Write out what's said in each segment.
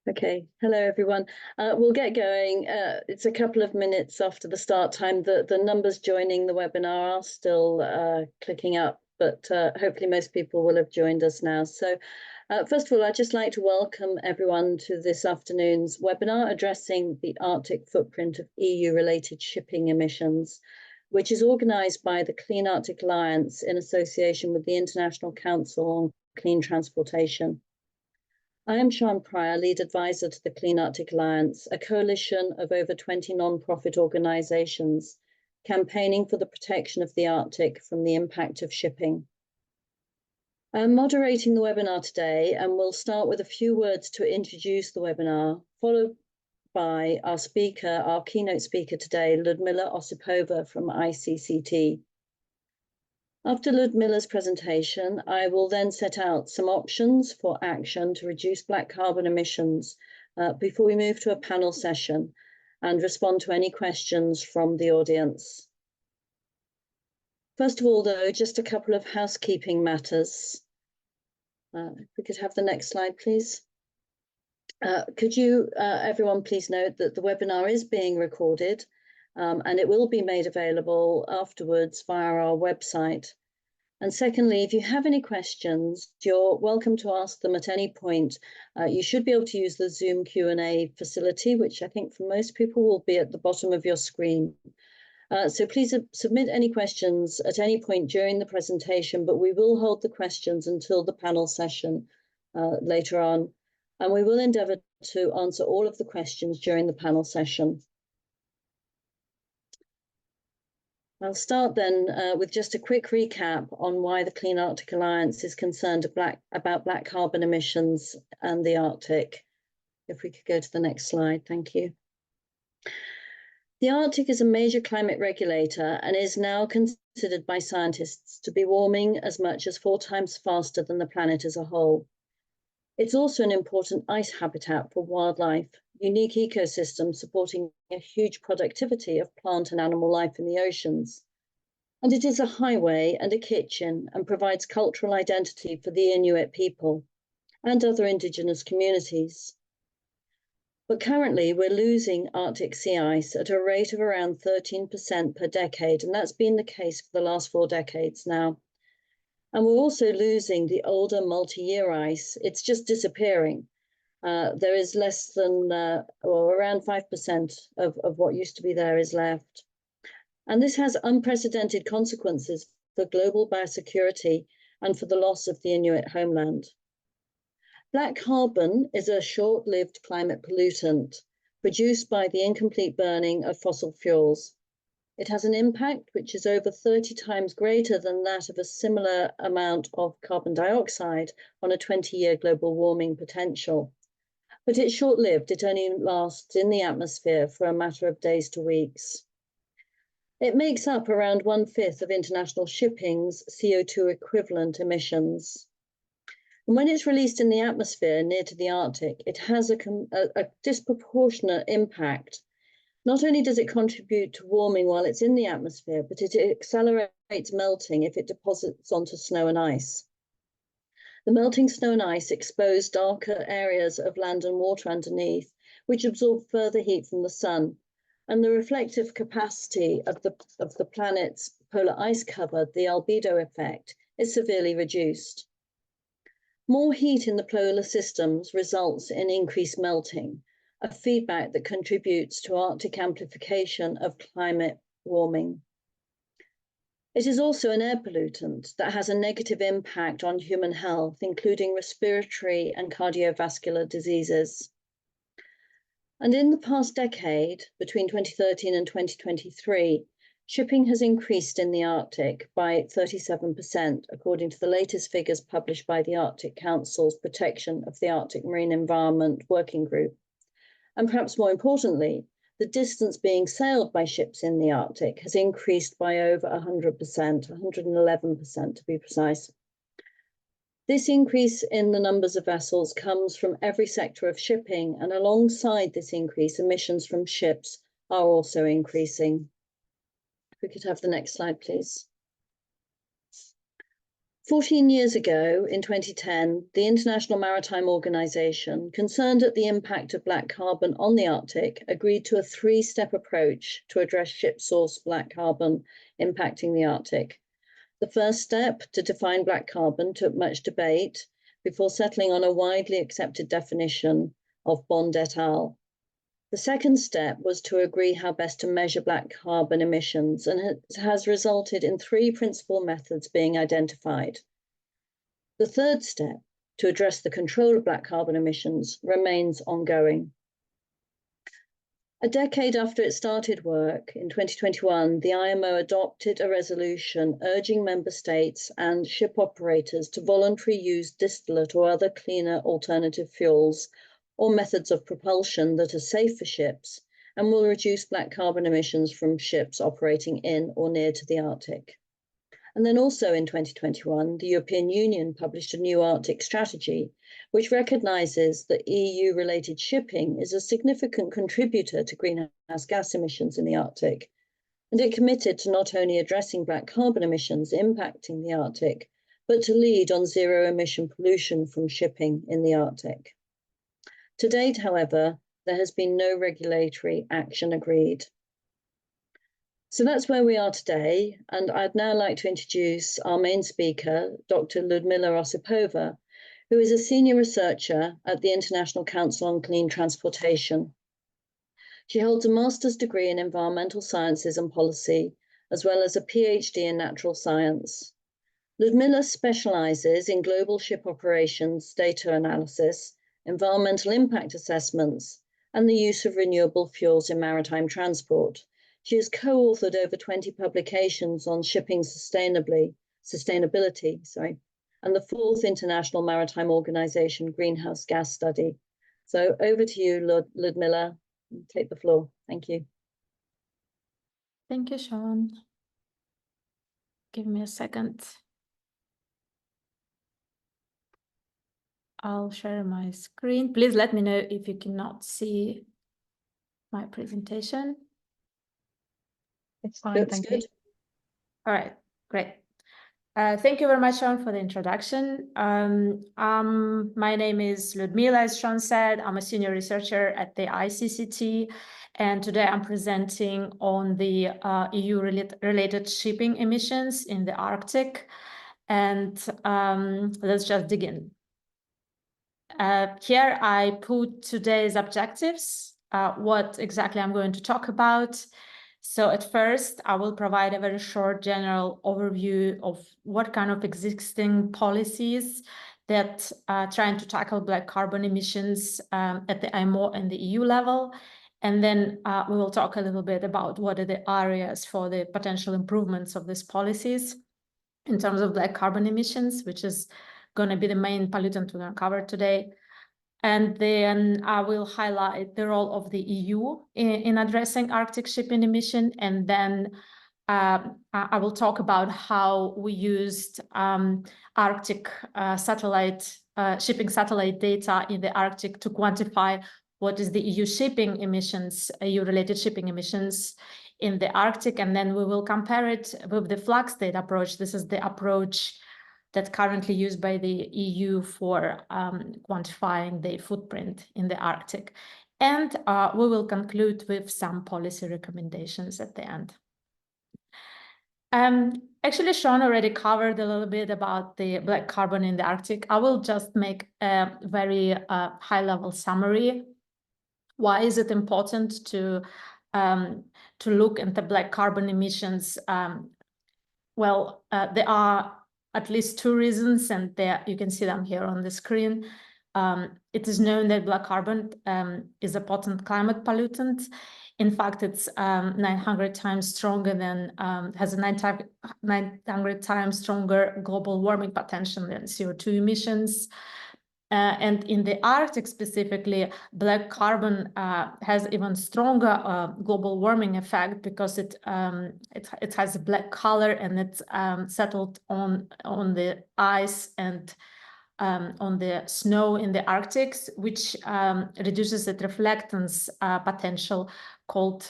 Okay, hello everyone. We'll get going. It's a couple of minutes after the start time. The numbers joining the webinar are still clicking up, but hopefully most people will have joined us now. So first of all, I'd just like to welcome everyone to this afternoon's webinar addressing the Arctic footprint of EU-related shipping emissions, which is organised by the Clean Arctic Alliance in association with the International Council on Clean Transportation. I am Sian Pryor, lead advisor to the Clean Arctic Alliance, a coalition of over 20 non-profit organisations campaigning for the protection of the Arctic from the impact of shipping. I'm moderating the webinar today and we'll start with a few words to introduce the webinar, followed by our keynote speaker today, Liudmila Osipova from ICCT. After Liudmila's presentation, I will then set out some options for action to reduce black carbon emissions before we move to a panel session and respond to any questions from the audience. First of all, though, just a couple of housekeeping matters. If we could have the next slide, please. Could you, everyone, please note that the webinar is being recorded and it will be made available afterwards via our website. And secondly, if you have any questions, you're welcome to ask them at any point. You should be able to use the Zoom Q&A facility, which I think for most people will be at the bottom of your screen. So please submit any questions at any point during the presentation, but we will hold the questions until the panel session later on. And we will endeavour to answer all of the questions during the panel session. I'll start then with just a quick recap on why the Clean Arctic Alliance is concerned about black carbon emissions and the Arctic. If we could go to the next slide, thank you. The Arctic is a major climate regulator and is now considered by scientists to be warming as much as 4 times faster than the planet as a whole. It's also an important ice habitat for wildlife, unique ecosystem supporting a huge productivity of plant and animal life in the oceans. And it is a highway and a kitchen and provides cultural identity for the Inuit people and other indigenous communities. But currently we're losing Arctic sea ice at a rate of around 13% per decade, and that's been the case for the last 4 decades now. And we're also losing the older multi-year ice. It's just disappearing. There is less than, around 5% of what used to be there is left. And this has unprecedented consequences for global biosecurity and for the loss of the Inuit homeland. Black carbon is a short-lived climate pollutant produced by the incomplete burning of fossil fuels. It has an impact which is over 30 times greater than that of a similar amount of carbon dioxide on a 20-year global warming potential. But it's short-lived. It only lasts in the atmosphere for a matter of days to weeks. It makes up around 1/5 of international shipping's CO2 equivalent emissions. And when it's released in the atmosphere near to the Arctic, it has a disproportionate impact. Not only does it contribute to warming while it's in the atmosphere, but it accelerates melting if it deposits onto snow and ice. The melting snow and ice expose darker areas of land and water underneath, which absorb further heat from the sun, and the reflective capacity of the planet's polar ice cover, the albedo effect, is severely reduced. More heat in the polar systems results in increased melting, a feedback that contributes to Arctic amplification of climate warming. It is also an air pollutant that has a negative impact on human health, including respiratory and cardiovascular diseases. And in the past decade, between 2013 and 2023, shipping has increased in the Arctic by 37%, according to the latest figures published by the Arctic Council's Protection of the Arctic Marine Environment Working Group. And perhaps more importantly, the distance being sailed by ships in the Arctic has increased by over 100%, 111% to be precise. This increase in the numbers of vessels comes from every sector of shipping, and alongside this increase, emissions from ships are also increasing. If we could have the next slide, please. 14 years ago, in 2010, the International Maritime Organization, concerned at the impact of black carbon on the Arctic, agreed to a three-step approach to address ship-source black carbon impacting the Arctic. The first step, to define black carbon, took much debate before settling on a widely accepted definition of Bond et al. The second step was to agree how best to measure black carbon emissions, and it has resulted in three principal methods being identified. The third step, to address the control of black carbon emissions, remains ongoing. A decade after it started work, in 2021, the IMO adopted a resolution urging member states and ship operators to voluntarily use distillate or other cleaner alternative fuels or methods of propulsion that are safe for ships and will reduce black carbon emissions from ships operating in or near to the Arctic. And then also in 2021, the European Union published a new Arctic strategy, which recognises that EU-related shipping is a significant contributor to greenhouse gas emissions in the Arctic. And it committed to not only addressing black carbon emissions impacting the Arctic, but to lead on zero-emission pollution from shipping in the Arctic. To date, however, there has been no regulatory action agreed. So that's where we are today, and I'd now like to introduce our main speaker, Dr. Liudmila Osipova, who is a senior researcher at the International Council on Clean Transportation. She holds a master's degree in environmental sciences and policy, as well as a PhD in natural science. Liudmila specializes in global ship operations, data analysis, environmental impact assessments, and the use of renewable fuels in maritime transport. She has co-authored over 20 publications on shipping sustainability, and the fourth International Maritime Organization greenhouse gas study. So over to you, Liudmila. Take the floor. Thank you. Thank you, Sean. Give me a second. I'll share my screen. Please let me know if you cannot see my presentation. It's fine, thank you. All right, great. Thank you very much, Sean, for the introduction. My name is Liudmila, as Sean said. I'm a senior researcher at the ICCT, and today I'm presenting on the EU-related shipping emissions in the Arctic. And let's just dig in. Here I put today's objectives, what exactly I'm going to talk about. So at first, I will provide a very short general overview of what kind of existing policies that are trying to tackle black carbon emissions at the IMO and the EU level. And then we will talk a little bit about what are the areas for the potential improvements of these policies in terms of black carbon emissions, which is going to be the main pollutant we're going to cover today. And then I will highlight the role of the EU in addressing Arctic shipping emission. And then I will talk about how we used Arctic shipping satellite data in the Arctic to quantify what is the EU shipping emissions, EU-related shipping emissions in the Arctic. And then we will compare it with the flag state approach. This is the approach that's currently used by the EU for quantifying the footprint in the Arctic. And we will conclude with some policy recommendations at the end. Actually, Sean already covered a little bit about the black carbon in the Arctic. I will just make a very high-level summary. Why is it important to look at the black carbon emissions? Well, there are at least two reasons, and there you can see them here on the screen. It is known that black carbon is a potent climate pollutant. In fact, it's 900 times stronger than, has a 900 times stronger global warming potential than CO2 emissions. And in the Arctic specifically, black carbon has even stronger global warming effect because it has a black color, and it's settled on the ice and on the snow in the Arctic, which reduces the reflectance potential called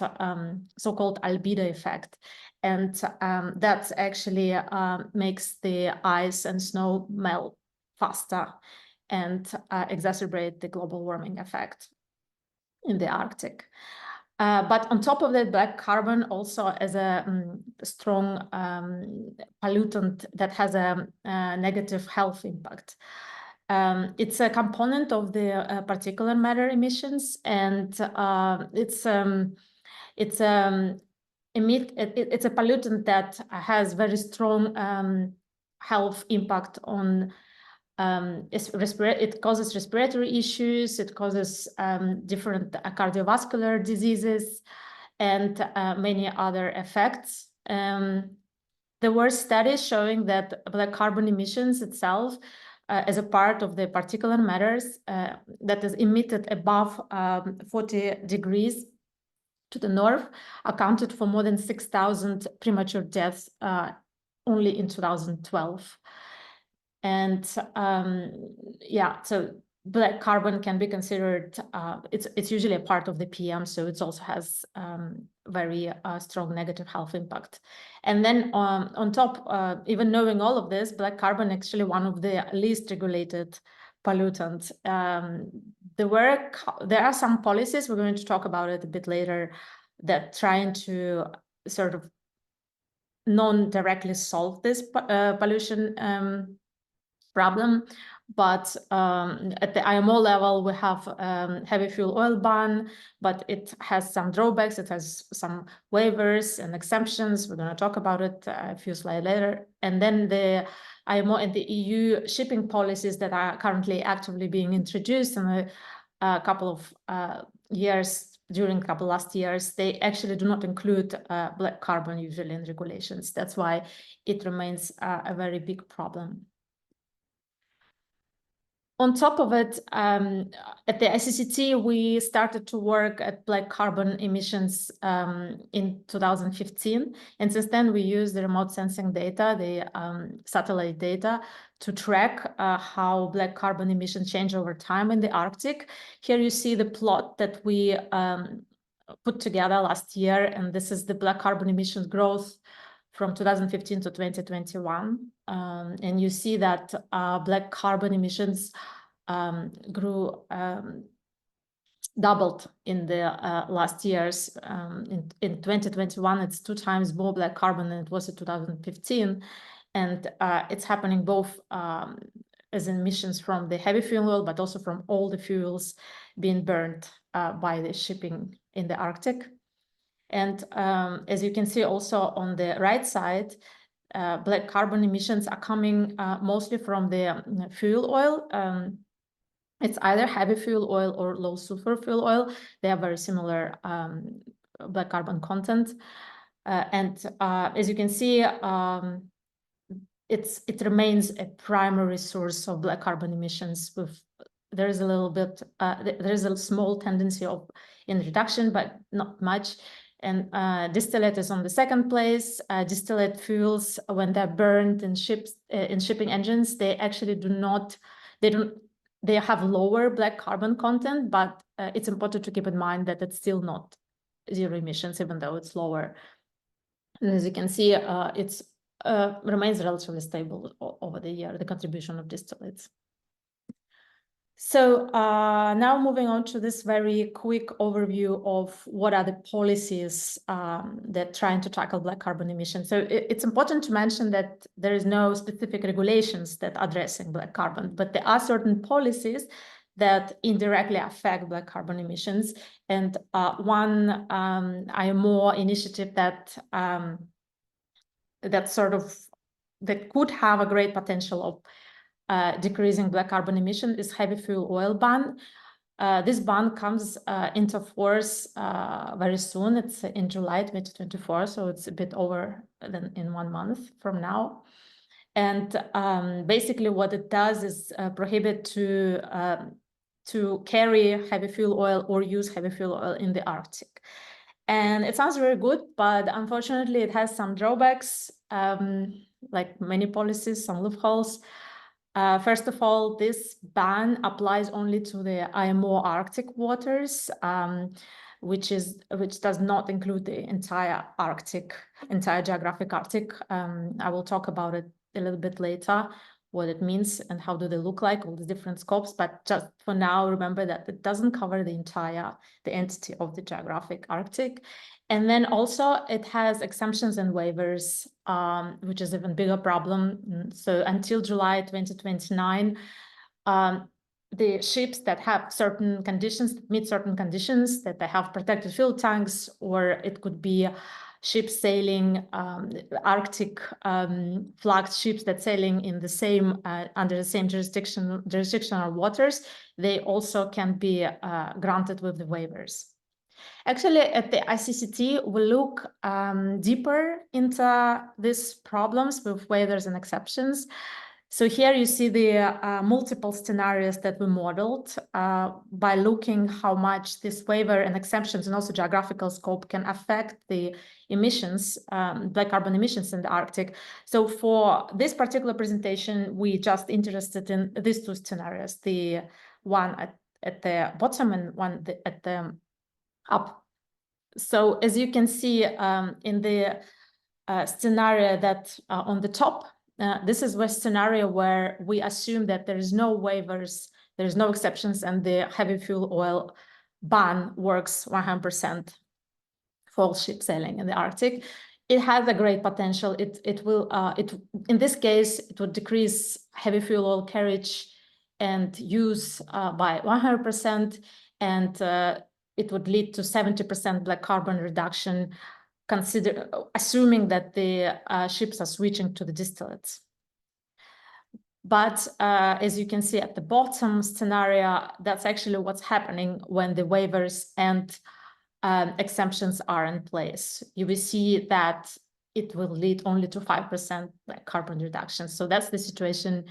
so-called albedo effect. and that actually makes the ice and snow melt faster and exacerbate the global warming effect in the Arctic. But on top of that, black carbon also as a strong pollutant that has a negative health impact. It's a component of the particulate matter emissions, and it's a pollutant that has very strong health impact on it causes respiratory issues, it causes different cardiovascular diseases, and many other effects. There were studies showing that black carbon emissions itself, as a part of the particulate matters that is emitted above 40 degrees to the north, accounted for more than 6,000 premature deaths only in 2012. And yeah, so black carbon can be considered, it's usually a part of the PM, so it also has very strong negative health impact. And then on top, even knowing all of this, black carbon actually one of the least regulated pollutants. There are some policies, we're going to talk about it a bit later, that trying to sort of non-directly solve this pollution problem, but at the IMO level we have heavy fuel oil ban, but it has some drawbacks, it has some waivers and exemptions. We're going to talk about it a few slides later. And then the IMO and the EU shipping policies that are currently actively being introduced in a couple of years, during a couple last years, they actually do not include black carbon usually in regulations. That's why it remains a very big problem. On top of it, at the ICCT, we started to work at black carbon emissions in 2015. And since then, we use the remote sensing data, the satellite data, to track how black carbon emissions change over time in the Arctic. Here you see the plot that we put together last year, and this is the black carbon emissions growth from 2015 to 2021. And you see that black carbon emissions grew, doubled in the last years. In 2021, it's 2 times more black carbon than it was in 2015. And it's happening both as emissions from the heavy fuel oil, but also from all the fuels being burned by the shipping in the Arctic. And as you can see also on the right side, black carbon emissions are coming mostly from the fuel oil. It's either heavy fuel oil or low sulfur fuel oil. They have very similar black carbon content. And as you can see, it remains a primary source of black carbon emissions. There is a little bit, there is a small tendency in reduction, but not much. And distillate is on the second place. Distillate fuels, when they're burned in shipping engines, they actually they have lower black carbon content, but it's important to keep in mind that it's still not zero emissions, even though it's lower. And as you can see, it remains relatively stable over the year, the contribution of distillates. So now moving on to this very quick overview of what are the policies that trying to tackle black carbon emissions. So it's important to mention that there is no specific regulations that are addressing black carbon, but there are certain policies that indirectly affect black carbon emissions. And one IMO initiative that could have a great potential of decreasing black carbon emission is heavy fuel oil ban. This ban comes into force very soon. It's in July 2024, so it's a bit over than in 1 month from now. And basically what it does is prohibit to carry heavy fuel oil or use heavy fuel oil in the Arctic. And it sounds very good, but unfortunately it has some drawbacks, like many policies, some loopholes. First of all, this ban applies only to the IMO Arctic waters, which does not include the entire geographic Arctic. I will talk about it a little bit later, what it means and how do they look like, all the different scopes. But just for now, remember that it doesn't cover the entity of the geographic Arctic. And then also it has exemptions and waivers, which is an even bigger problem. So until July 2029, the ships that have certain conditions, that meet certain conditions, that they have protected fuel tanks, or it could be ships sailing Arctic flagged ships that sailing in the same under the same jurisdictional waters, they also can be granted with the waivers. Actually, at the ICCT, we look deeper into these problems with waivers and exceptions. So here you see the multiple scenarios that we modeled by looking how much this waiver and exceptions and also geographical scope can affect the emissions, black carbon emissions in the Arctic. So for this particular presentation, we just interested in these two scenarios, the one at the bottom and one at the up. So as you can see in the scenario that on the top, this is a scenario where we assume that there is no waivers, there is no exceptions, and the heavy fuel oil ban works 100% for all ship sailing in the Arctic. It has a great potential. It will in this case it would decrease heavy fuel oil carriage and use by 100%, and it would lead to 70% black carbon reduction, assuming that the ships are switching to the distillates. But as you can see at the bottom scenario, that's actually what's happening when the waivers and exemptions are in place. You will see that it will lead only to 5% black carbon reduction. So that's the situation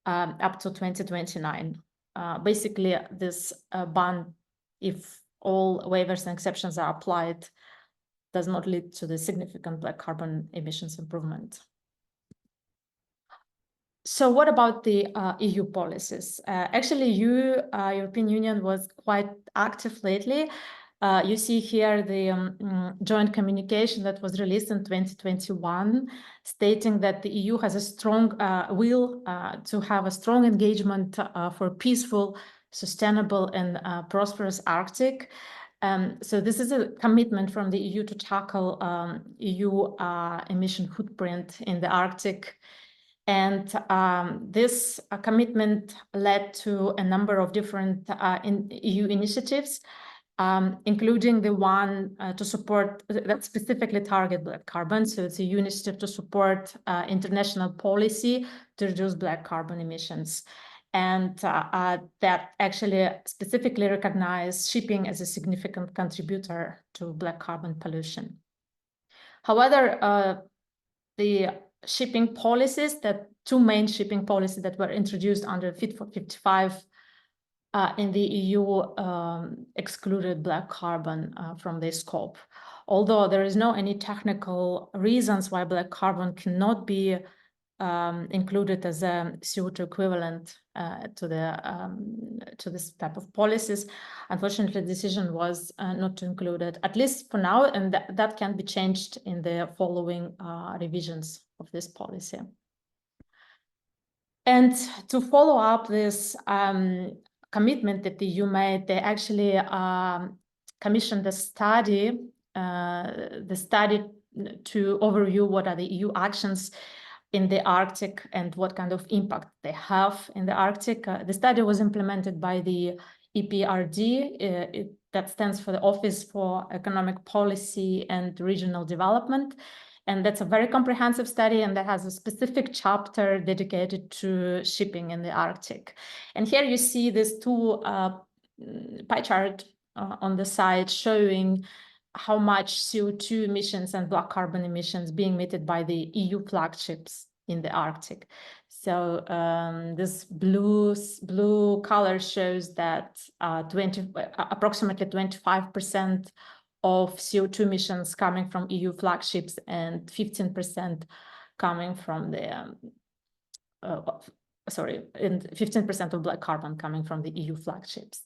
up to 2029. Basically, this ban, if all waivers and exceptions are applied, does not lead to the significant black carbon emissions improvement. So what about the EU policies? Actually, European Union was quite active lately. You see here the joint communication that was released in 2021, stating that the EU has a strong will to have a strong engagement for peaceful, sustainable, and prosperous Arctic. So this is a commitment from the EU to tackle EU emission footprint in the Arctic. And this commitment led to a number of different EU initiatives, including the one to support that specifically target black carbon. So it's a EU initiative to support international policy to reduce black carbon emissions. And that actually specifically recognized shipping as a significant contributor to black carbon pollution. However, the shipping policies, two main shipping policies that were introduced under Fit for 55 in the EU excluded black carbon from the scope. Although there is no any technical reasons why black carbon cannot be included as a CO2 equivalent to this type of policies. Unfortunately, the decision was not to include it, at least for now, and that can be changed in the following revisions of this policy. And to follow up this commitment that the EU made, they actually commissioned a study, to overview what are the EU actions in the Arctic and what kind of impact they have in the Arctic. The study was implemented by the EPRD, that stands for the Office for Economic Policy and Regional Development. And that's a very comprehensive study, and that has a specific chapter dedicated to shipping in the Arctic. And here you see this two pie chart on the side showing how much CO2 emissions and black carbon emissions being emitted by the EU flagships in the Arctic. So this blue color shows that approximately 25% of CO2 emissions coming from EU flagships and 15% coming from the, and 15% of black carbon coming from the EU flagships.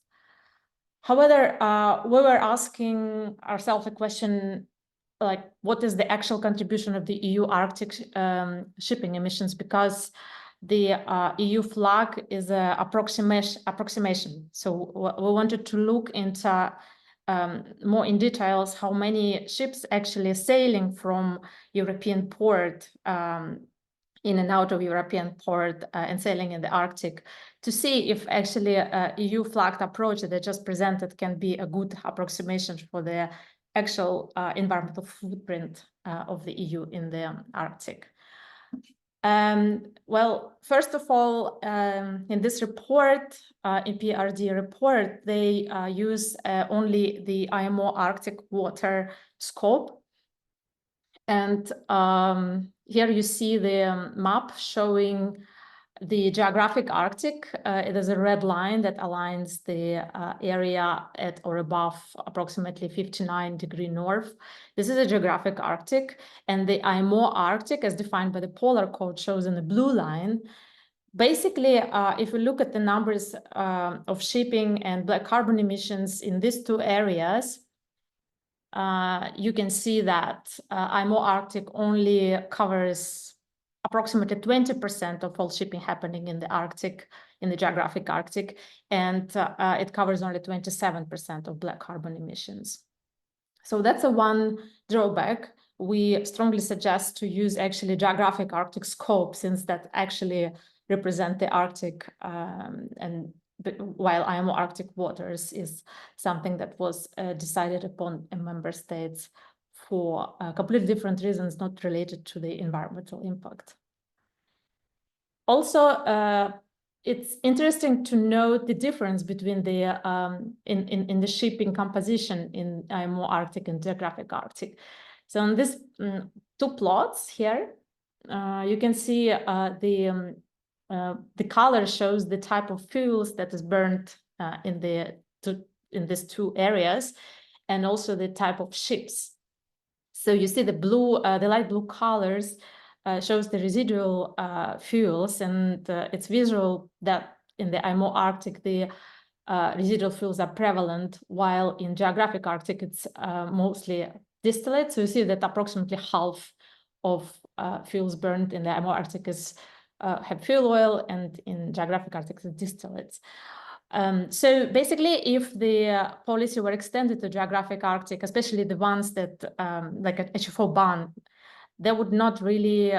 However, we were asking ourselves a question like, what is the actual contribution of the EU Arctic shipping emissions? Because the EU flag is an approximation. So we wanted to look into more in details how many ships actually sailing from European port in and out of European port and sailing in the Arctic, to see if actually EU flagged approach that I just presented can be a good approximation for the actual environmental footprint of the EU in the Arctic. Well, first of all, in this report, in PRD report, they use only the IMO Arctic water scope. And here you see the map showing the geographic Arctic. It is a red line that aligns the area at or above approximately 59° north. This is a geographic Arctic, and the IMO Arctic, as defined by the Polar Code, shows in the blue line. Basically, if we look at the numbers of shipping and black carbon emissions in these two areas, you can see that IMO Arctic only covers approximately 20% of all shipping happening in the Arctic, in the geographic Arctic, and it covers only 27% of black carbon emissions. So that's a one drawback. We strongly suggest to use actually geographic Arctic scope, since that actually represent the Arctic, and while IMO Arctic waters is something that was decided upon in member states for completely different reasons, not related to the environmental impact. Also, it's interesting to note the difference between the in the shipping composition in IMO Arctic and geographic Arctic. So on this two plots here, you can see the color shows the type of fuels that is burned in these two areas, and also the type of ships. So you see the blue, the light blue colors shows the residual fuels, and it's visual that in the IMO Arctic the residual fuels are prevalent, while in geographic Arctic it's mostly distillate. So you see that approximately half of fuels burned in the IMO Arctic is have fuel oil, and in geographic Arctic is distillates. So basically, if the policy were extended to geographic Arctic, especially the ones that like an HFO ban, that would not really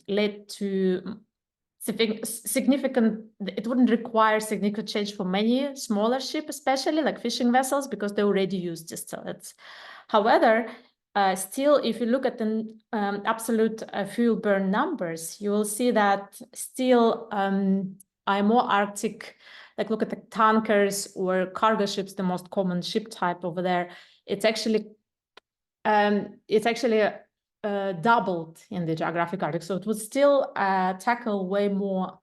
lead to significant, it wouldn't require significant change for many smaller ships, especially like fishing vessels, because they already use distillates. However, still, if you look at the absolute fuel burn numbers, you will see that still IMO Arctic, like look at the tankers or cargo ships, the most common ship type over there, it's actually doubled in the geographic Arctic. So it would still tackle way more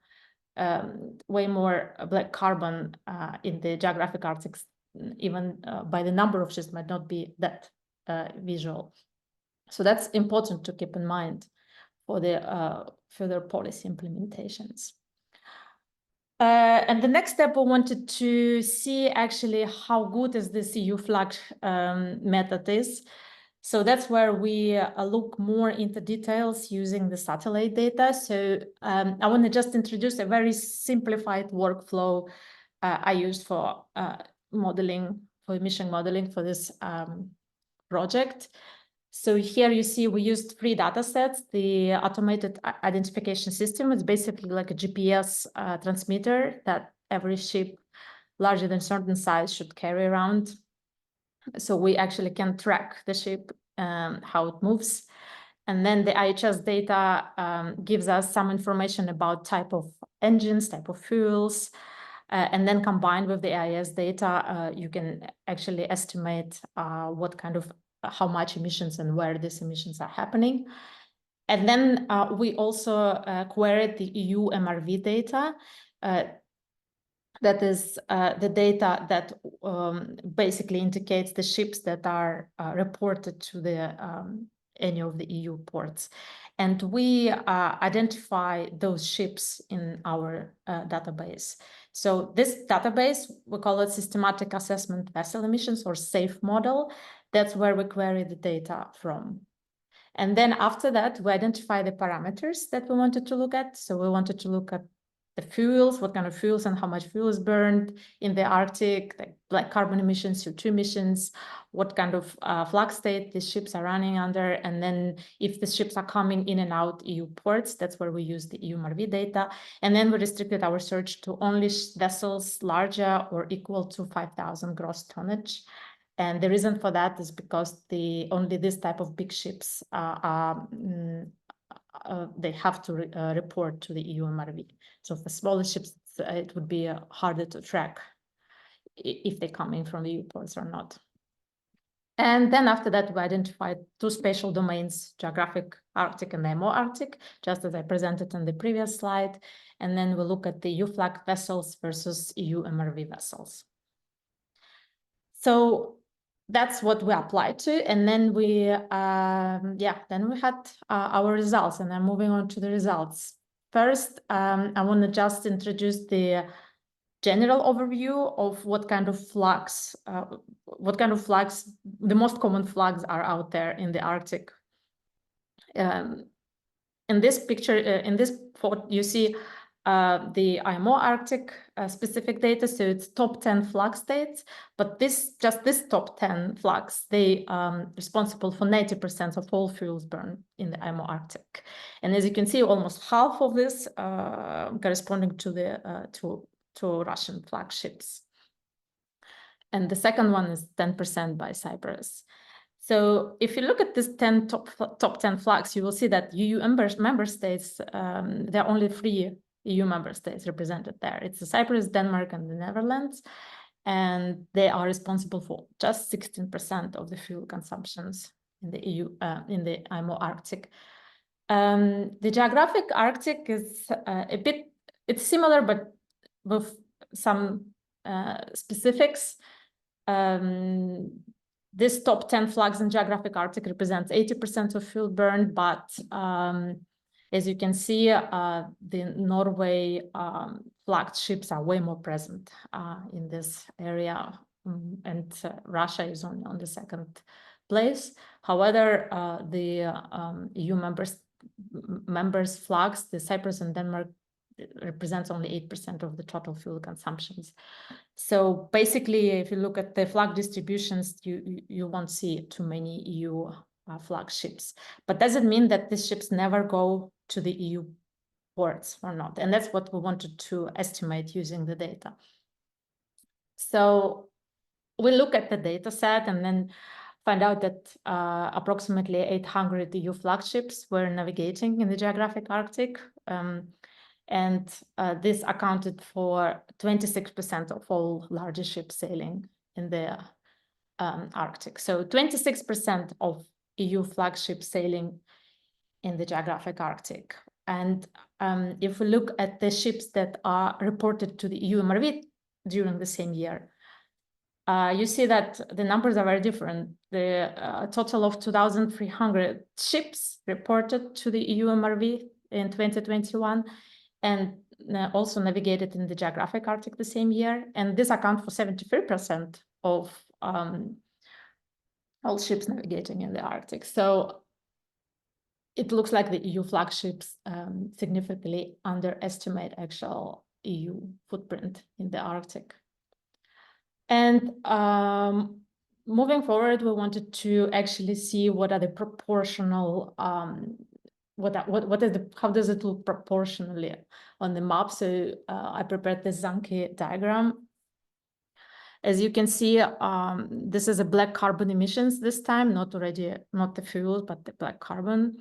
black carbon in the geographic Arctic, even by the number of ships might not be that visual. So that's important to keep in mind for the further policy implementations. And the next step, we wanted to see actually how good is this EU flag method is. So that's where we look more into details using the satellite data. So I want to just introduce a very simplified workflow I used for modeling, for emission modeling for this project. So here you see we used 3 data sets. The automated identification system is basically like a GPS transmitter that every ship larger than certain size should carry around. So we actually can track the ship, how it moves. And then the IHS data gives us some information about type of engines, type of fuels. And then combined with the AIS data, you can actually estimate what kind of, how much emissions and where these emissions are happening. And then we also queried the EU MRV data. That is the data that basically indicates the ships that are reported to the any of the EU ports. And we identify those ships in our database. So this database, we call it Systematic Assessment Vessel Emissions, or SAFE model. That's where we query the data from. And then after that, we identify the parameters that we wanted to look at. So we wanted to look at the fuels, what kind of fuels and how much fuel is burned in the Arctic, like black carbon emissions, CO2 emissions, what kind of flag state the ships are running under. And then if the ships are coming in and out EU ports, that's where we use the EU MRV data. And then we restricted our search to only vessels larger or equal to 5,000 gross tonnage. And the reason for that is because only this type of big ships they have to report to the EU MRV. So for smaller ships, it would be harder to track if they're coming from the EU ports or not. And then after that, we identified two spatial domains, geographic Arctic and IMO Arctic, just as I presented on the previous slide. And then we look at the EU flag vessels versus EU MRV vessels. So that's what we applied to, and then we had our results, and I'm moving on to the results. First, I want to just introduce the general overview of what kind of flags, the most common flags are out there in the Arctic. In this picture, in this photo, you see the IMO Arctic specific data, so it's top 10 flag states, but this top 10 flags, they responsible for 90% of all fuels burned in the IMO Arctic. And as you can see, almost half of this corresponding to the to Russian flagships. And the second one is 10% by Cyprus. So if you look at this top 10 flags, you will see that EU member states, there are only 3 EU member states represented there. It's Cyprus, Denmark, and the Netherlands, and they are responsible for just 16% of the fuel consumptions in the EU, in the IMO Arctic. The geographic Arctic is it's similar, but with some specifics. This top 10 flags in geographic Arctic represents 80% of fuel burned, but as you can see, the Norway flagged ships are way more present in this area, and Russia is only on the second place. However, the EU members flags, the Cyprus and Denmark, represents only 8% of the total fuel consumptions. So basically, if you look at the flag distributions, you won't see too many EU flag ships. But does it mean that these ships never go to the EU ports or not? And that's what we wanted to estimate using the data. So we look at the data set and then find out that approximately 800 EU flagships were navigating in the geographic Arctic. And this accounted for 26% of all larger ships sailing in the Arctic. So 26% of EU flagships sailing in the geographic Arctic. And if we look at the ships that are reported to the EU MRV during the same year, you see that the numbers are very different. The total of 2,300 ships reported to the EU MRV in 2021, and also navigated in the geographic Arctic the same year. And this accounts for 73% of all ships navigating in the Arctic. So it looks like the EU flagships significantly underestimate actual EU footprint in the Arctic. And moving forward, we wanted to actually see what are the proportional how does it look proportionally on the map? So I prepared this Sankey diagram. As you can see, this is a black carbon emissions this time, not the fuel, but the black carbon.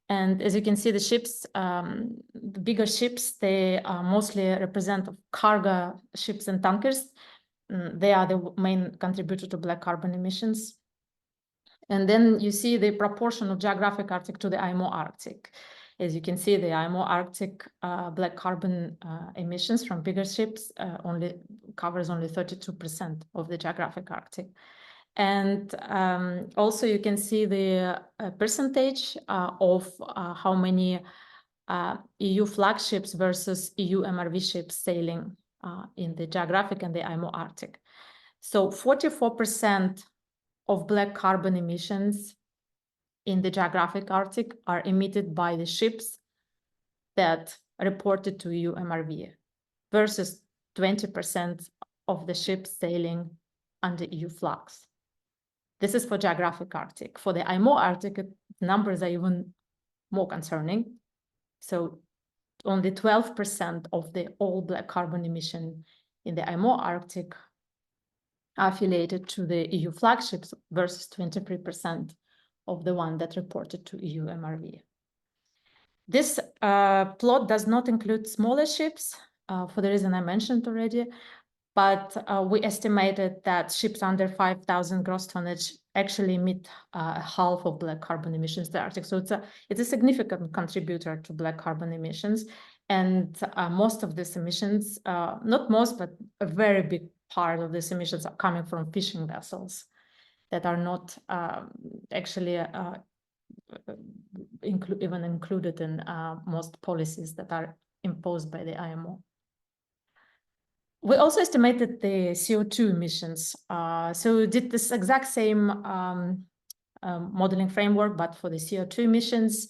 And as you can see, the ships, the bigger ships, they mostly represent cargo ships and tankers. They are the main contributor to black carbon emissions. And then you see the proportion of geographic Arctic to the IMO Arctic. As you can see, the IMO Arctic black carbon emissions from bigger ships only covers only 32% of the geographic Arctic. And also you can see the percentage of how many EU flagships versus EU MRV ships sailing in the geographic and the IMO Arctic. So 44% of black carbon emissions in the geographic Arctic are emitted by the ships that reported to EU MRV versus 20% of the ships sailing under EU flags. This is for geographic Arctic. For the IMO Arctic, numbers are even more concerning. So only 12% of the all black carbon emission in the IMO Arctic are affiliated to the EU flagships versus 23% of the one that reported to EU MRV. This plot does not include smaller ships for the reason I mentioned already, but we estimated that ships under 5,000 gross tonnage actually emit half of black carbon emissions in the Arctic. So it's a significant contributor to black carbon emissions. And most of these emissions, not most, but a very big part of these emissions are coming from fishing vessels that are not actually even included in most policies that are imposed by the IMO. We also estimated the CO2 emissions. So we did this exact same modeling framework, but for the CO2 emissions.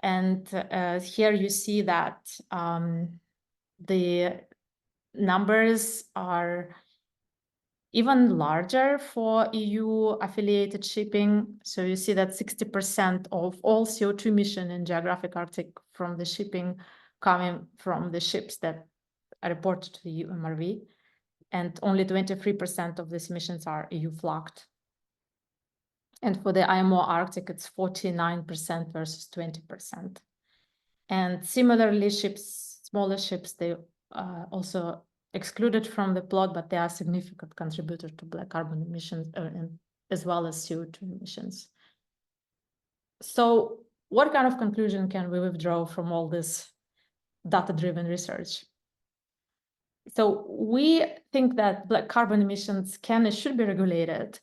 And here you see that the numbers are even larger for EU affiliated shipping. So you see that 60% of all CO2 emission in geographic Arctic from the shipping coming from the ships that are reported to the EU MRV, and only 23% of these emissions are EU flagged. And for the IMO Arctic, it's 49% versus 20%. And similarly, smaller ships, they also excluded from the plot, but they are a significant contributor to black carbon emissions as well as CO2 emissions. So what kind of conclusion can we withdraw from all this data-driven research? So we think that black carbon emissions can and should be regulated.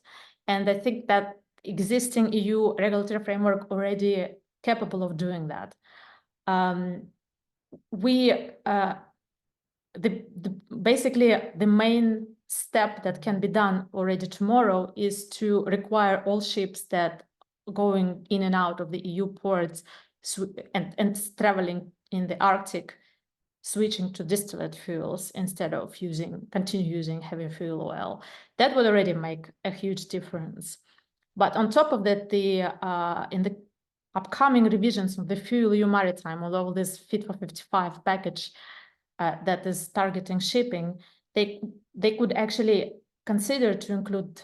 And I think that existing EU regulatory framework already capable of doing that. Basically, the main step that can be done already tomorrow is to require all ships that going in and out of the EU ports and traveling in the Arctic switching to distillate fuels instead of continue using heavy fuel oil. That would already make a huge difference. But on top of that, in the upcoming revisions of the FuelEU Maritime, although this Fit for 55 package that is targeting shipping, they could actually consider to include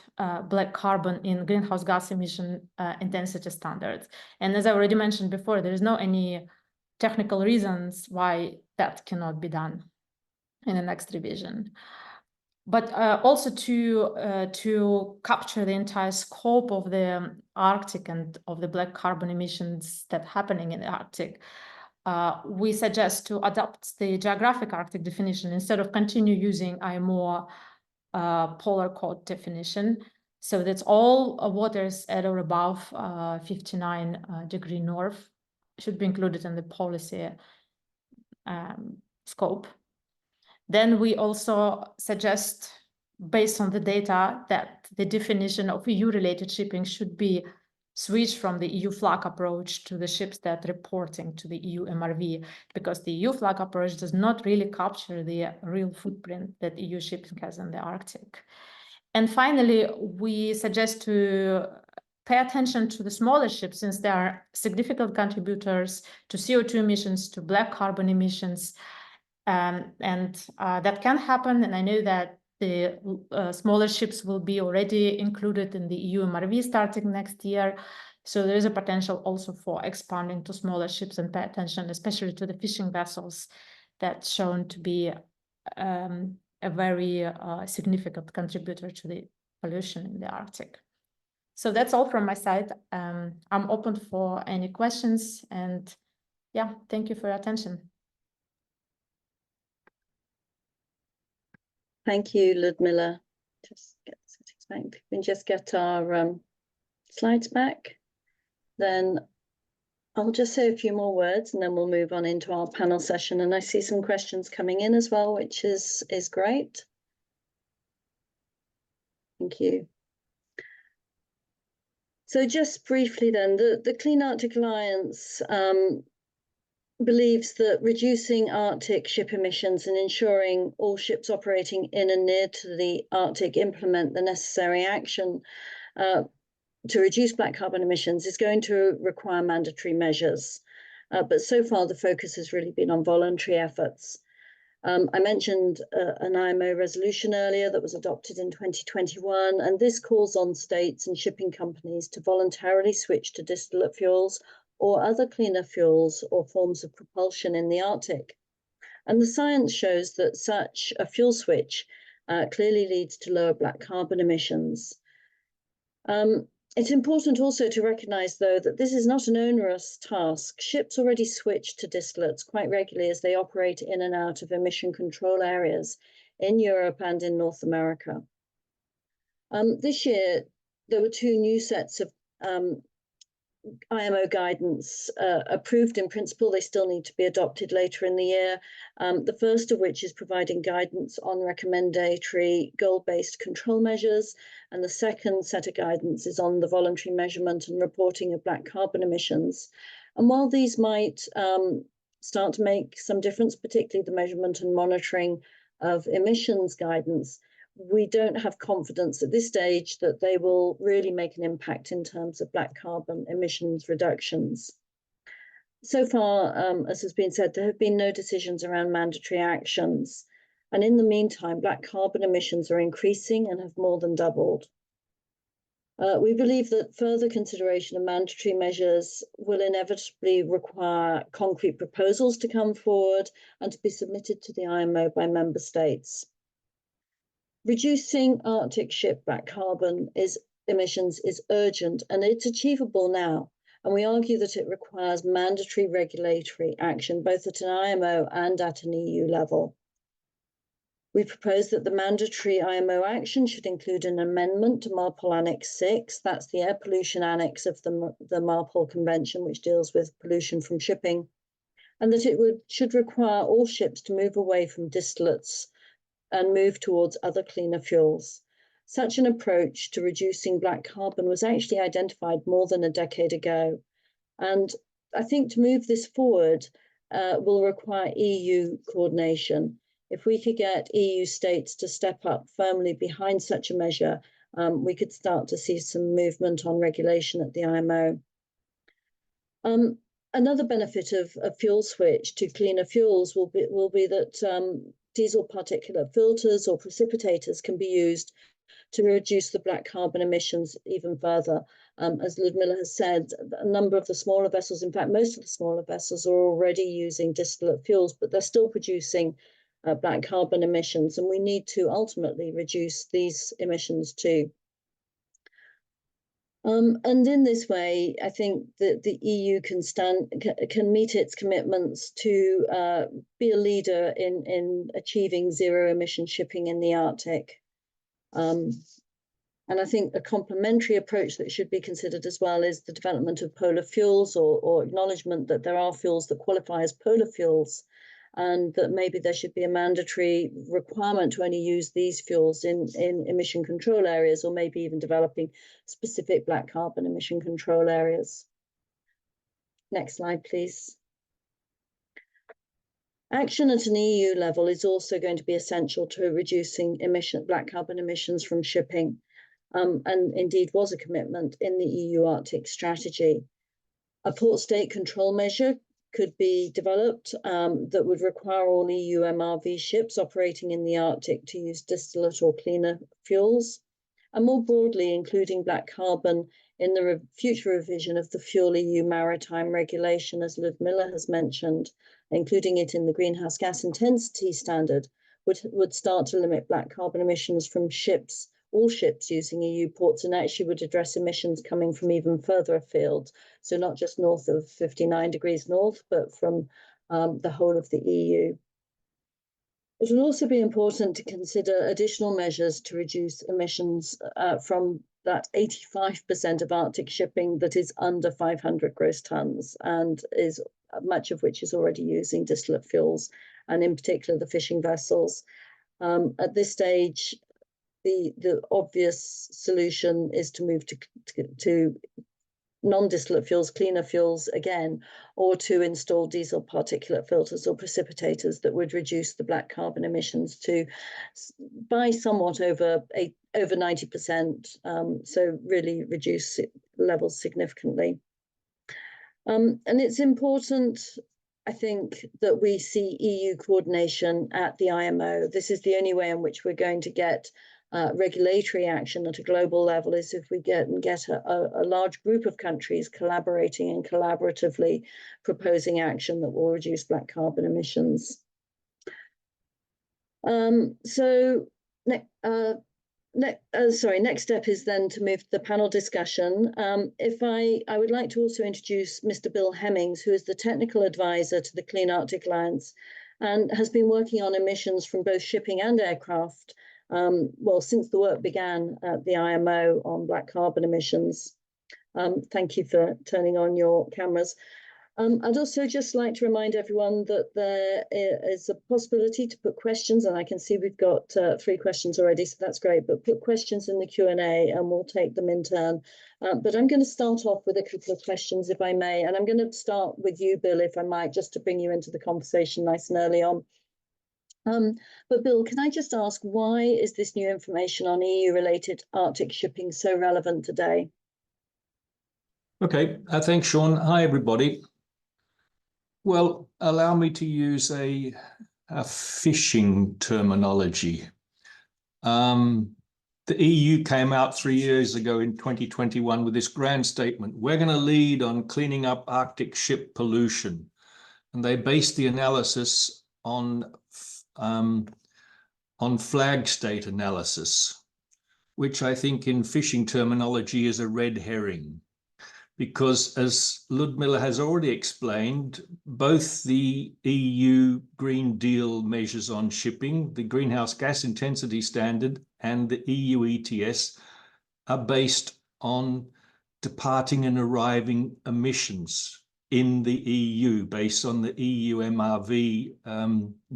black carbon in greenhouse gas emission intensity standards. And as I already mentioned before, there is no any technical reasons why that cannot be done in the next revision. But also to capture the entire scope of the Arctic and of the black carbon emissions that are happening in the Arctic, we suggest to adopt the geographic Arctic definition instead of continue using IMO polar code definition. So that's all waters at or above 59 degree north should be included in the policy scope. Then we also suggest, based on the data, that the definition of EU-related shipping should be switched from the EU flag approach to the ships that are reporting to the EU MRV, because the EU flag approach does not really capture the real footprint that EU shipping has in the Arctic. And finally, we suggest to pay attention to the smaller ships, since they are significant contributors to CO2 emissions, to black carbon emissions, and that can happen. And I know that the smaller ships will be already included in the EU MRV starting next year. So there is a potential also for expanding to smaller ships, and pay attention, especially to the fishing vessels that's shown to be a very significant contributor to the pollution in the Arctic. So that's all from my side. I'm open for any questions, and yeah, thank you for your attention. Thank you, Liudmila. Just get the settings. Thank you. We can just get our slides back. Then I'll just say a few more words and then we'll move on into our panel session. And I see some questions coming in as well, which is great. Thank you. So just briefly then, the Clean Arctic Alliance believes that reducing Arctic ship emissions and ensuring all ships operating in and near to the Arctic implement the necessary action to reduce black carbon emissions is going to require mandatory measures. But so far, the focus has really been on voluntary efforts. I mentioned an IMO resolution earlier that was adopted in 2021, and this calls on states and shipping companies to voluntarily switch to distillate fuels or other cleaner fuels or forms of propulsion in the Arctic. And the science shows that such a fuel switch clearly leads to lower black carbon emissions. It's important also to recognise, though, that this is not an onerous task. Ships already switch to distillates quite regularly as they operate in and out of emission control areas in Europe and in North America. This year, there were two new sets of IMO guidance approved in principle. They still need to be adopted later in the year. The first of which is providing guidance on recommendatory goal-based control measures. And the second set of guidance is on the voluntary measurement and reporting of black carbon emissions. And while these might start to make some difference, particularly the measurement and monitoring of emissions guidance, we don't have confidence at this stage that they will really make an impact in terms of black carbon emissions reductions. So far, as has been said, there have been no decisions around mandatory actions. And in the meantime, black carbon emissions are increasing and have more than doubled. We believe that further consideration of mandatory measures will inevitably require concrete proposals to come forward and to be submitted to the IMO by member states. Reducing Arctic ship black carbon emissions is urgent and it's achievable now. And we argue that it requires mandatory regulatory action, both at an IMO and at an EU level. We propose that the mandatory IMO action should include an amendment to MARPOL Annex 6. That's the air pollution annex of the MARPOL Convention, which deals with pollution from shipping. And that it should require all ships to move away from distillates and move towards other cleaner fuels. Such an approach to reducing black carbon was actually identified more than a decade ago. And I think to move this forward will require EU coordination. If we could get EU states to step up firmly behind such a measure, we could start to see some movement on regulation at the IMO. Another benefit of a fuel switch to cleaner fuels will be that diesel particulate filters or precipitators can be used to reduce the black carbon emissions even further. As Liudmila has said, a number of the smaller vessels, in fact, most of the smaller vessels are already using distillate fuels, but they're still producing black carbon emissions, and we need to ultimately reduce these emissions too. And in this way, I think that the EU can meet its commitments to be a leader in achieving zero emission shipping in the Arctic. And I think a complementary approach that should be considered as well is the development of polar fuels or acknowledgement that there are fuels that qualify as polar fuels, and that maybe there should be a mandatory requirement to only use these fuels in emission control areas, or maybe even developing specific black carbon emission control areas. Next slide, please. Action at an EU level is also going to be essential to reducing black carbon emissions from shipping, and indeed was a commitment in the EU Arctic strategy. A port state control measure could be developed that would require all EU MRV ships operating in the Arctic to use distillate or cleaner fuels, and more broadly, including black carbon in the future revision of the Fuel EU Maritime Regulation, as Liudmila has mentioned, including it in the greenhouse gas intensity standard, would start to limit black carbon emissions from ships, all ships using EU ports, and actually would address emissions coming from even further afield. So not just north of 59 degrees north, but from the whole of the EU. It will also be important to consider additional measures to reduce emissions from that 85% of Arctic shipping that is under 500 gross tons, and is much of which is already using distillate fuels, and in particular the fishing vessels. At this stage, the obvious solution is to move to non-distillate fuels, cleaner fuels again, or to install diesel particulate filters or precipitators that would reduce the black carbon emissions by somewhat over 90%. So really reduce levels significantly. And it's important, I think, that we see EU coordination at the IMO. This is the only way in which we're going to get regulatory action at a global level, is if we get a large group of countries collaborating and collaboratively proposing action that will reduce black carbon emissions. Next step is then to move to the panel discussion. I would like to also introduce Mr. Bill Hemmings, who is the technical advisor to the Clean Arctic Alliance and has been working on emissions from both shipping and aircraft since the work began at the IMO on black carbon emissions. Thank you for turning on your cameras. I'd also just like to remind everyone that there is a possibility to put questions, and I can see we've got 3 questions already, so that's great, but put questions in the Q&A and we'll take them in turn. But I'm going to start off with a couple of questions, if I may, and I'm going to start with you, Bill, if I might, just to bring you into the conversation nice and early on. But Bill, can I just ask, why is this new information on EU-related Arctic shipping so relevant today? Okay, thanks, Sean. Hi, everybody. Well, allow me to use a fishing terminology. The EU came out 3 years ago in 2021 with this grand statement: we're going to lead on cleaning up Arctic ship pollution. And they based the analysis on flag state analysis, which I think in fishing terminology is a red herring. Because as Liudmila has already explained, both the EU Green Deal measures on shipping, the Greenhouse Gas Intensity Standard, and the EU ETS are based on departing and arriving emissions in the EU, based on the EU MRV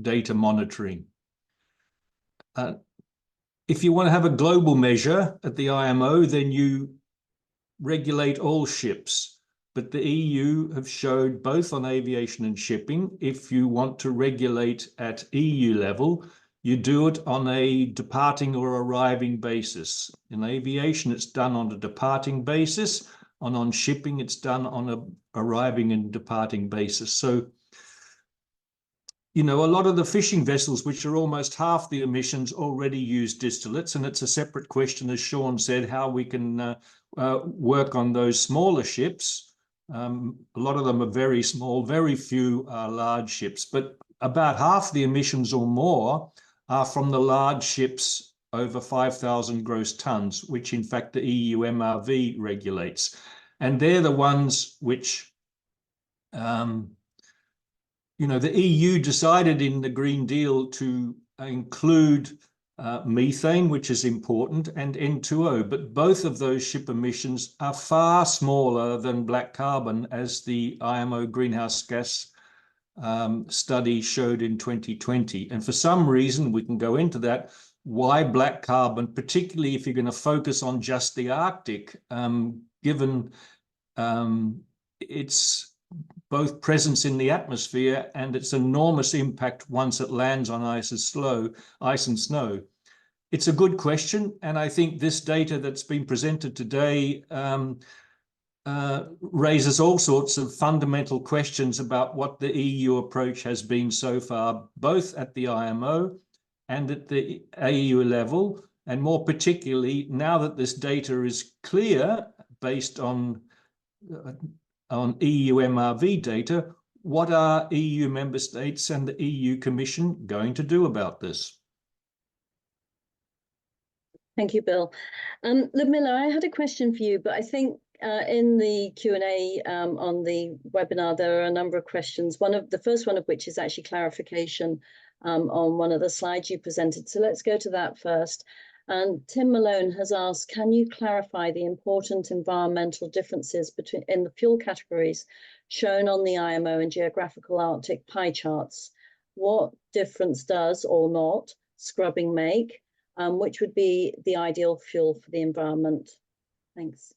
data monitoring. If you want to have a global measure at the IMO, then you regulate all ships. But the EU have showed, both on aviation and shipping, if you want to regulate at EU level, you do it on a departing or arriving basis. In aviation, it's done on a departing basis, and on shipping, it's done on a arriving and departing basis. So, you know, a lot of the fishing vessels, which are almost half the emissions, already use distillates, and it's a separate question, as Sean said, how we can work on those smaller ships. A lot of them are very small, very few are large ships, but about half the emissions or more are from the large ships over 5,000 gross tons, which in fact the EU MRV regulates. And they're the ones which, you know, the EU decided in the Green Deal to include methane, which is important, and N2O, but both of those ship emissions are far smaller than black carbon, as the IMO greenhouse gas study showed in 2020. And for some reason, we can go into that, why black carbon, particularly if you're going to focus on just the Arctic, given its both presence in the atmosphere and its enormous impact once it lands on ice and snow. It's a good question, and I think this data that's been presented today raises all sorts of fundamental questions about what the EU approach has been so far, both at the IMO and at the AU level, and more particularly now that this data is clear based on EU MRV data, what are EU member states and the EU Commission going to do about this? Thank you, Bill. Liudmila, I had a question for you, but I think in the Q&A on the webinar, there are a number of questions. The first one of which is actually clarification on one of the slides you presented. So let's go to that first. And Tim Malone has asked, can you clarify the important environmental differences in the fuel categories shown on the IMO and geographical Arctic pie charts? What difference does or not scrubbing make? Which would be the ideal fuel for the environment? Thanks.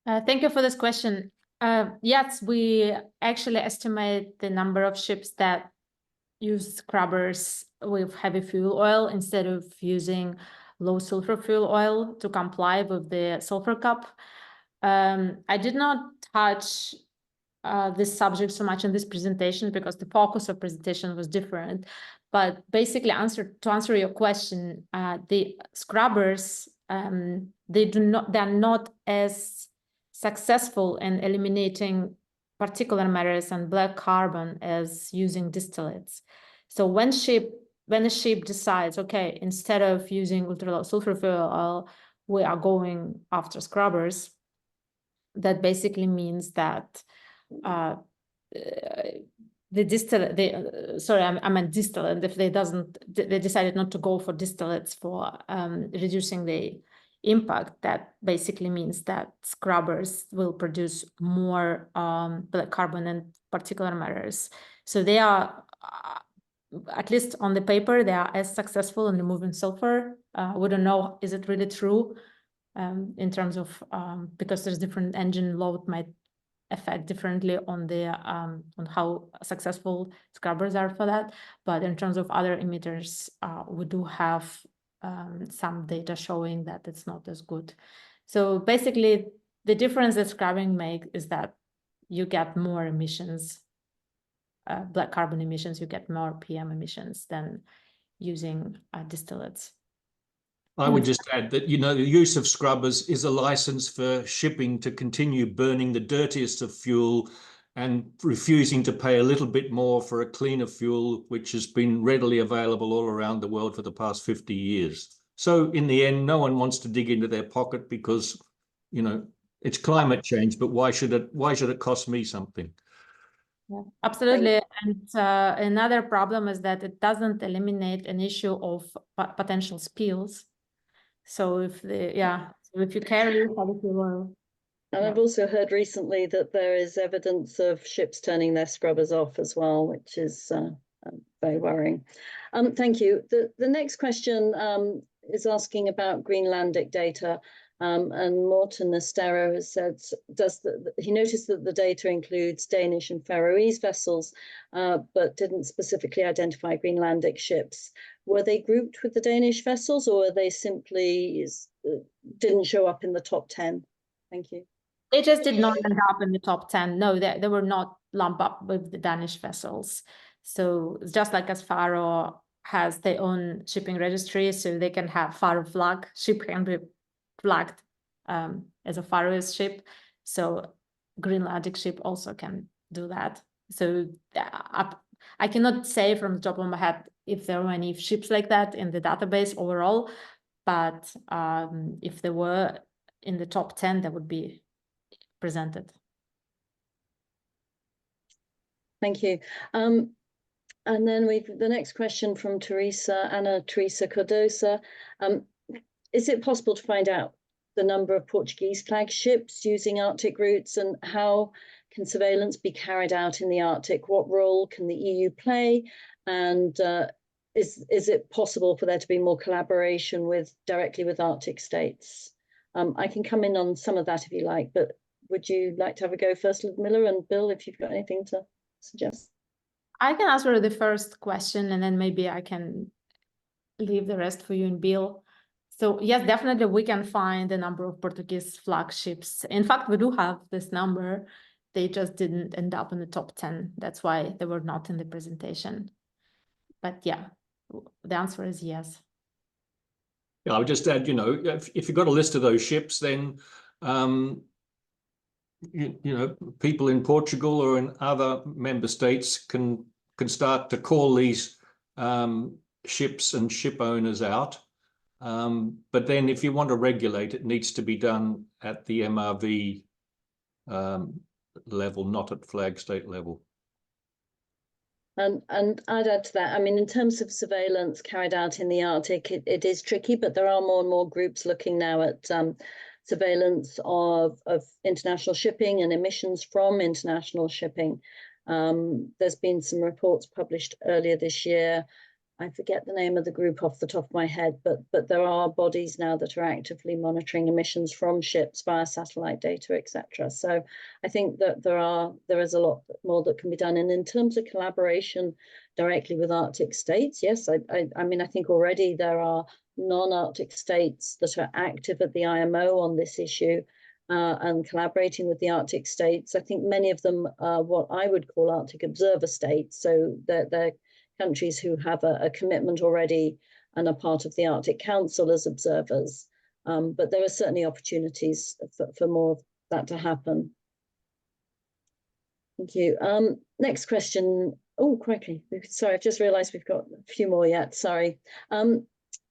Thank you for this question. Yes, we actually estimate the number of ships that use scrubbers with heavy fuel oil instead of using low sulfur fuel oil to comply with the sulfur cap. I did not touch this subject so much in this presentation because the focus of presentation was different. But basically, to answer your question, the scrubbers, they're not as successful in eliminating particulate matters and black carbon as using distillates. So when a ship decides, okay, instead of using ultra low sulfur fuel oil, we are going after scrubbers, that basically means that the distillate, I meant distillate, if they decided not to go for distillates for reducing the impact, that basically means that scrubbers will produce more black carbon and particulate matters. So they are, at least on the paper, they are as successful in removing sulfur. We don't know, is it really true in terms of, because there's different engine load might affect differently on the on how successful scrubbers are for that. But in terms of other emitters, we do have some data showing that it's not as good. So basically, the difference that scrubbing makes is that you get more emissions, black carbon emissions, you get more PM emissions than using distillates. I would just add that, you know, the use of scrubbers is a license for shipping to continue burning the dirtiest of fuel and refusing to pay a little bit more for a cleaner fuel, which has been readily available all around the world for the past 50 years. So in the end, no one wants to dig into their pocket because, you know, it's climate change, but why should it cost me something? Yeah, absolutely. And another problem is that it doesn't eliminate an issue of potential spills. So if you carry heavy fuel oil. And I've also heard recently that there is evidence of ships turning their scrubbers off as well, which is very worrying. Thank you. The next question is asking about Greenlandic data. And Morten Nestero has said, he noticed that the data includes Danish and Faroese vessels, but didn't specifically identify Greenlandic ships. Were they grouped with the Danish vessels, or were they simply didn't show up in the top 10? Thank you. They just did not end up in the top 10. No, they were not lumped up with the Danish vessels. So it's just like as Faroe has their own shipping registry, so they can have Faroe flag, ship can be flagged as a Faroese ship. So Greenlandic ship also can do that. So I cannot say from the top of my head if there were any ships like that in the database overall, but if there were in the top 10, that would be presented. Thank you. And then the next question from Anna Teresa Cardosa. Is it possible to find out the number of Portuguese flag ships using Arctic routes, and how can surveillance be carried out in the Arctic? What role can the EU play? And is it possible for there to be more collaboration directly with Arctic states? I can come in on some of that if you like, but would you like to have a go first, Liudmila, and Bill, if you've got anything to suggest? I can answer the first question, and then maybe I can leave the rest for you and Bill. So yes, definitely we can find the number of Portuguese flagships. In fact, we do have this number. They just didn't end up in the top 10. That's why they were not in the presentation. But yeah, the answer is yes. Yeah, I would just add, you know, if you've got a list of those ships, then you know, people in Portugal or in other member states can start to call these ships and ship owners out. But then if you want to regulate, it needs to be done at the MRV level, not at flag state level. And I'd add to that, I mean, in terms of surveillance carried out in the Arctic, it is tricky, but there are more and more groups looking now at surveillance of international shipping and emissions from international shipping. There's been some reports published earlier this year. I forget the name of the group off the top of my head, but there are bodies now that are actively monitoring emissions from ships via satellite data, etc. So I think that there is a lot more that can be done. And in terms of collaboration directly with Arctic states, yes, I mean, I think already there are non-Arctic states that are active at the IMO on this issue and collaborating with the Arctic states. I think many of them are what I would call Arctic observer states. So they're countries who have a commitment already and are part of the Arctic Council as observers. But there are certainly opportunities for more of that to happen. Thank you. Next question. Oh, crikey. Sorry, I've just realized we've got a few more yet. Sorry.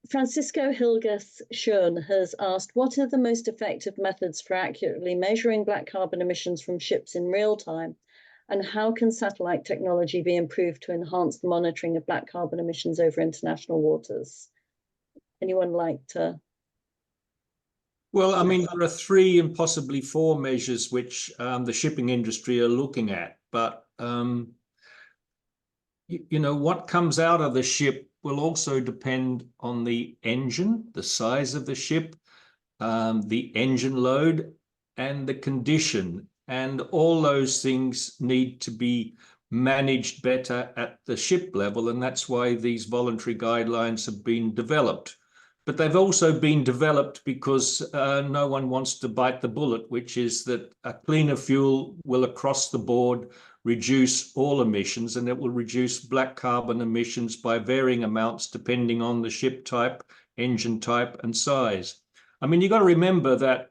Francisco Hilgas Schoen has asked, what are the most effective methods for accurately measuring black carbon emissions from ships in real time? And how can satellite technology be improved to enhance the monitoring of black carbon emissions over international waters? Anyone like to? Well, I mean, there are 3 and possibly 4 measures which the shipping industry are looking at. But, you know, what comes out of the ship will also depend on the engine, the size of the ship, the engine load, and the condition. And all those things need to be managed better at the ship level. And that's why these voluntary guidelines have been developed. But they've also been developed because no one wants to bite the bullet, which is that a cleaner fuel will across the board reduce all emissions, and it will reduce black carbon emissions by varying amounts depending on the ship type, engine type, and size. I mean, you've got to remember that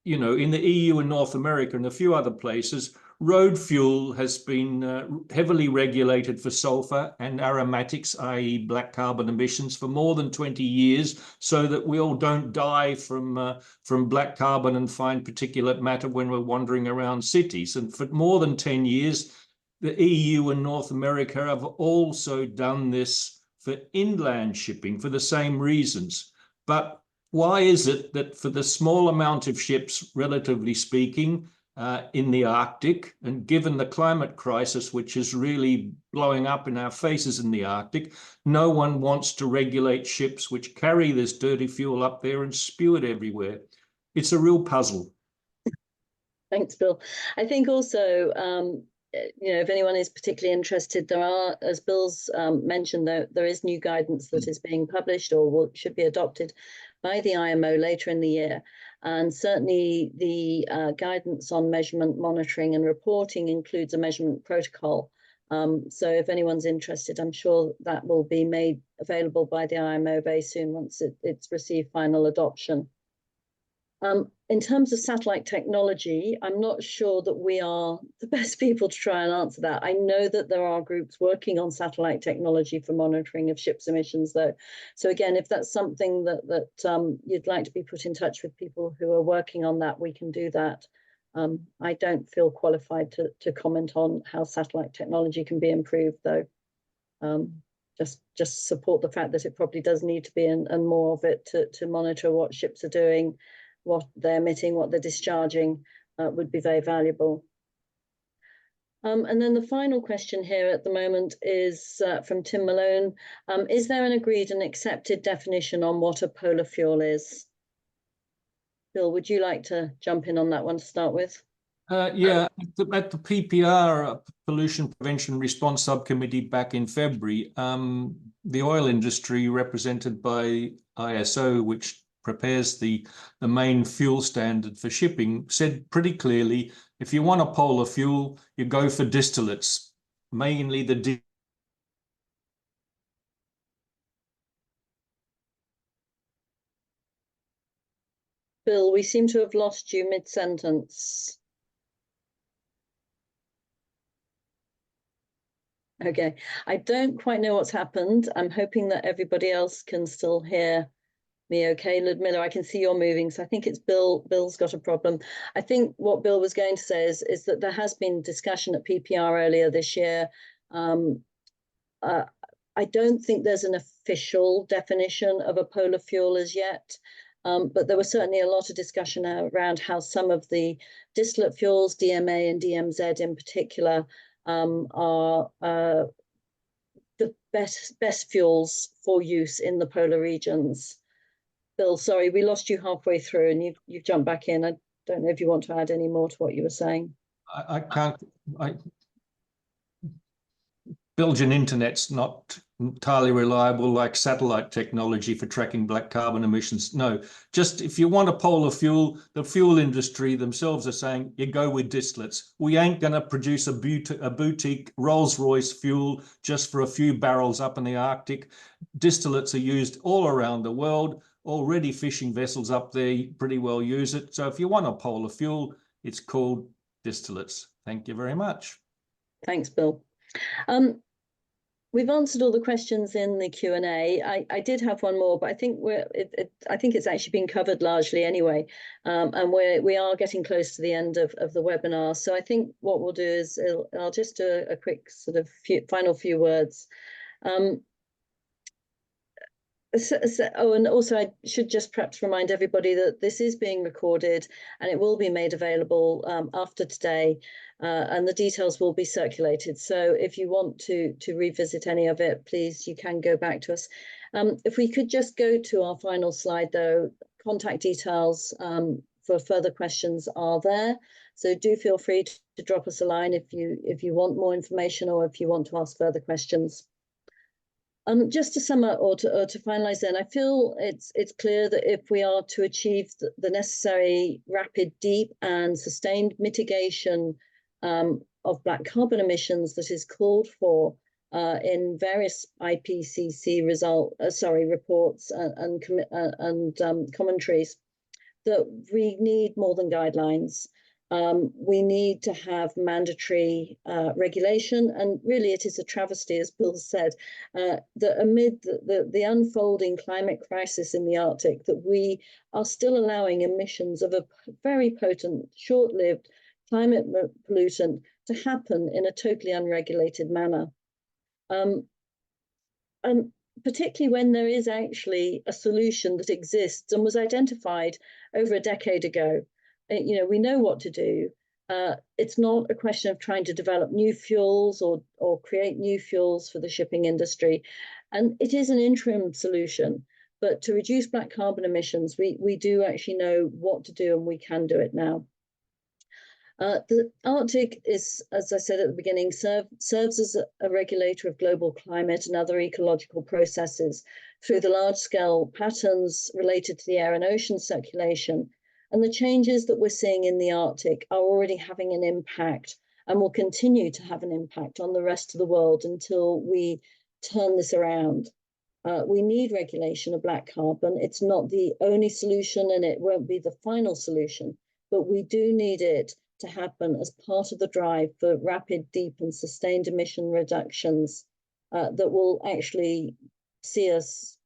you know, in the EU and North America and a few other places, road fuel has been heavily regulated for sulfur and aromatics, i.e. black carbon emissions, for more than 20 years, so that we all don't die from black carbon and fine particulate matter when we're wandering around cities. And for more than 10 years, the EU and North America have also done this for inland shipping for the same reasons. But why is it that for the small amount of ships, relatively speaking, in the Arctic, and given the climate crisis, which is really blowing up in our faces in the Arctic, no one wants to regulate ships which carry this dirty fuel up there and spew it everywhere? It's a real puzzle. Thanks, Bill. I think also, you know, if anyone is particularly interested, there are, as Bill's mentioned, there is new guidance that is being published or should be adopted by the IMO later in the year. And certainly the guidance on measurement, monitoring and reporting includes a measurement protocol. So if anyone's interested, I'm sure that will be made available by the IMO very soon once it's received final adoption. In terms of satellite technology, I'm not sure that we are the best people to try and answer that. I know that there are groups working on satellite technology for monitoring of ships' emissions, though. So again, if that's something that you'd like to be put in touch with people who are working on that, we can do that. I don't feel qualified to comment on how satellite technology can be improved, though. Just support the fact that it probably does need to be and more of it to monitor what ships are doing, what they're emitting, what they're discharging, would be very valuable. And then the final question here at the moment is from Tim Malone. Is there an agreed and accepted definition on what a polar fuel is? Bill, would you like to jump in on that one to start with? Yeah, at the PPR, Pollution Prevention Response Subcommittee back in February, the oil industry represented by ISO, which prepares the main fuel standard for shipping, said pretty clearly, if you want a polar fuel, you go for distillates, mainly the Bill, we seem to have lost you mid-sentence. Okay, I don't quite know what's happened. I'm hoping that everybody else can still hear me okay. Liudmila, I can see you're moving, so I think it's Bill's got a problem. I think what Bill was going to say is that there has been discussion at PPR earlier this year I don't think there's an official definition of a polar fuel as yet, but there was certainly a lot of discussion around how some of the distillate fuels, DMA and DMZ in particular, are the best fuels for use in the polar regions. Bill, sorry, we lost you halfway through and you've jumped back in. I don't know if you want to add any more to what you were saying. I can't. Belgian internet's not entirely reliable like satellite technology for tracking black carbon emissions. No, just if you want a polar fuel, the fuel industry themselves are saying you go with distillates. We ain't going to produce a boutique Rolls-Royce fuel just for a few barrels up in the Arctic. Distillates are used all around the world. Already fishing vessels up there pretty well use it. So if you want a polar fuel, it's called distillates. Thank you very much. Thanks, Bill. We've answered all the questions in the Q&A. I did have one more, but I think I think it's actually been covered largely anyway, and we are getting close to the end of the webinar. So I think what we'll do is I'll just do a quick sort of final few words. And also I should just perhaps remind everybody that this is being recorded and it will be made available after today, and the details will be circulated. So if you want to revisit any of it, please, you can go back to us. If we could just go to our final slide though, contact details for further questions are there. So do feel free to drop us a line if you want more information or if you want to ask further questions. Just to sum up or to finalize then, I feel it's clear that if we are to achieve the necessary rapid, deep and sustained mitigation of black carbon emissions that is called for in various IPCC reports and commentaries, that we need more than guidelines. We need to have mandatory regulation, and really it is a travesty, as Bill said, that amid the unfolding climate crisis in the Arctic, that we are still allowing emissions of a very potent, short-lived climate pollutant to happen in a totally unregulated manner. And particularly when there is actually a solution that exists and was identified over a decade ago. You know, we know what to do. It's not a question of trying to develop new fuels or create new fuels for the shipping industry. And it is an interim solution, but to reduce black carbon emissions, we do actually know what to do and we can do it now. The Arctic is, as I said at the beginning, serves as a regulator of global climate and other ecological processes through the large-scale patterns related to the air and ocean circulation. And the changes that we're seeing in the Arctic are already having an impact and will continue to have an impact on the rest of the world until we turn this around. We need regulation of black carbon. It's not the only solution and it won't be the final solution, but we do need it to happen as part of the drive for rapid, deep and sustained emission reductions that will actually see us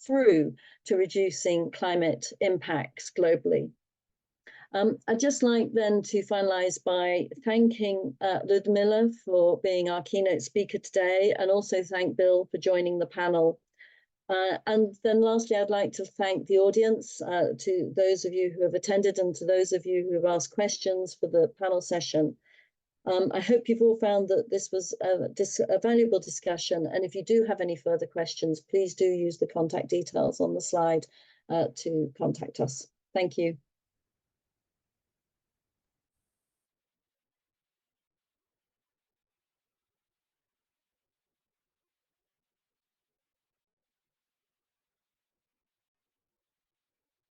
through to reducing climate impacts globally. I'd just like then to finalize by thanking Liudmila for being our keynote speaker today, and also thank Bill for joining the panel. And then lastly, I'd like to thank the audience, to those of you who have attended and to those of you who have asked questions for the panel session. I hope you've all found that this was a valuable discussion. And if you do have any further questions, please do use the contact details on the slide to contact us. Thank you.